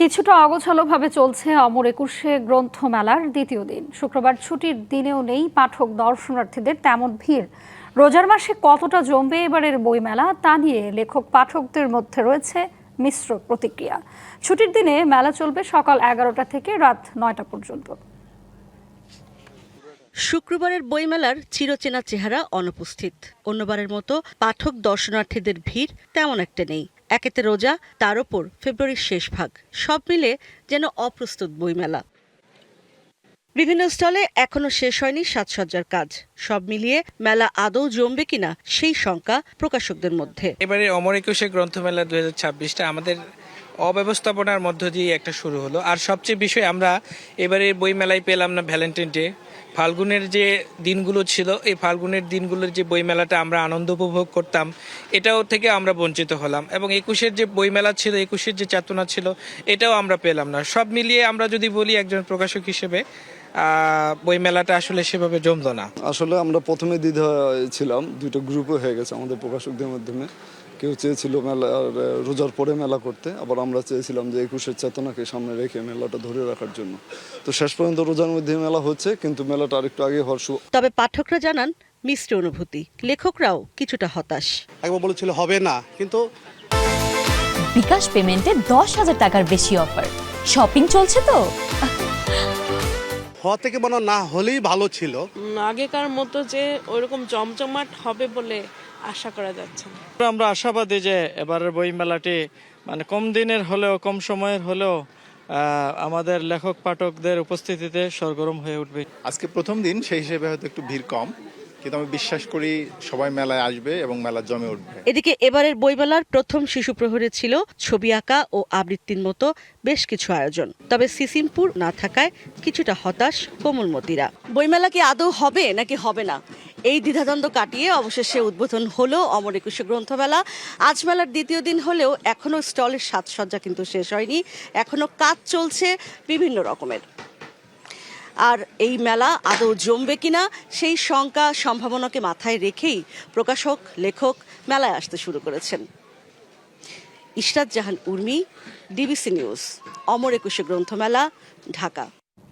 কিছুটা অগোছালোভাবে চলছে অমর একুশে গ্রন্থমেলার দ্বিতীয় দিন। শুক্রবার ছুটির দিনেও নেই পাঠক দর্শনার্থীদের তেমন ভিড়। রোজার মাসে কতটা জমবে এবারের বইমেলা তা নিয়ে লেখক পাঠকদের মধ্যে রয়েছে মিশ্র প্রতিক্রিয়া। ছুটির দিনে মেলা চলবে সকাল 11টা থেকে রাত 9টা পর্যন্ত। শুক্রবারের বইমেলার চিরচেনা চেহারা অনুপস্থিত। অন্যবারের মতো পাঠক দর্শনার্থীদের ভিড় তেমন একটা নেই। একেতে রোজা, তার ওপর ফেব্রুয়ারির শেষ ভাগ, সব মিলে যেন অপ্রস্তুত বইমেলা। বিভিন্ন স্টলে এখনো শেষ হয়নি সাজসজ্জার কাজ। সব মিলিয়ে মেলা আদৌ জমবে কিনা সেই শঙ্কা প্রকাশকদের মধ্যে। এবারে অমর একুশে গ্রন্থমেলা 2026টা আমাদের অব্যবস্থাপনার মধ্য দিয়ে একটা শুরু হলো। আর সবচেয়ে বিষয়, আমরা এবারে বইমেলায় পেলাম না ভ্যালেন্টাইন ডে। ফাল্গুনের যে দিনগুলো ছিল, এই ফাল্গুনের দিনগুলোর যে বইমেলাটা আমরা আনন্দ উপভোগ করতাম, এটাও থেকে আমরা বঞ্চিত হলাম। এবং একুশের যে বইমেলা ছিল, একুশের যে চেতনা ছিল, এটাও আমরা পেলাম না। সব মিলিয়ে আমরা যদি বলি একজন প্রকাশক হিসেবে, বইমেলাটা আসলে সেভাবে জমলো না। আসলে আমরা প্রথমে দ্বিধা ছিলাম, দুটো গ্রুপে হয়ে গেছে আমাদের প্রকাশকদের মাধ্যমে। কেউ চেয়েছিল মেলা রোজার পরে মেলা করতে, আবার আমরা চেয়েছিলাম যে একুশের চেতনাকে সামনে রেখে মেলাটা ধরে রাখার জন্য। তো শেষ পর্যন্ত রোজার মধ্যে মেলা হচ্ছে, কিন্তু মেলাটা আরেকটু আগে হওয়ার তবে পাঠকরা জানান মিশ্র অনুভূতি, লেখকরাও কিছুটা হতাশ। একবার বলেছিল হবে না, কিন্তু বিকাশ পেমেন্টে 10,000 টাকার বেশি অফার। শপিং চলছে তো হওয়া থেকে মনে না হলেই ভালো ছিল। আগেকার মতো যে ওইরকম জমজমাট হবে বলে আশা করা যাচ্ছে না। আমরা আশাবাদী যে এবারের বইমেলাটি কম দিনের হলেও, কম সময়ের হলেও আমাদের লেখক পাঠকদের উপস্থিতিতে সরগরম হয়ে উঠবে। আজকে প্রথম দিন, সেই হিসেবে হয়তো একটু ভিড় কম, কিন্তু আমি বিশ্বাস করি সবাই মেলায় আসবে এবং মেলা জমে উঠবে। এদিকে এবারের বইমেলার প্রথম শিশু প্রহরে ছিল ছবি আঁকা ও আবৃত্তির মতো বেশ কিছু আয়োজন। তবে সিসিমপুর না থাকায় কিছুটা হতাশ কোমলমতিরা। বইমেলা কি আদৌ হবে নাকি হবে না, এই দ্বিধাদ্বন্দ্ব কাটিয়ে অবশেষে উদ্বোধন হলো অমর একুশে গ্রন্থমেলা। আজ মেলার দ্বিতীয় দিন হলেও এখনো স্টলের সাজসজ্জা কিন্তু শেষ হয়নি, এখনো কাজ চলছে বিভিন্ন রকমের। আর এই মেলা আদৌ জমবে কিনা সেই শঙ্কা সম্ভাবনাকে মাথায় রেখেই প্রকাশক লেখক মেলায় আসতে শুরু করেছেন। ইশরাত জাহান উর্মি, ডিবিসি নিউজ, অমর একুশে গ্রন্থমেলা, ঢাকা।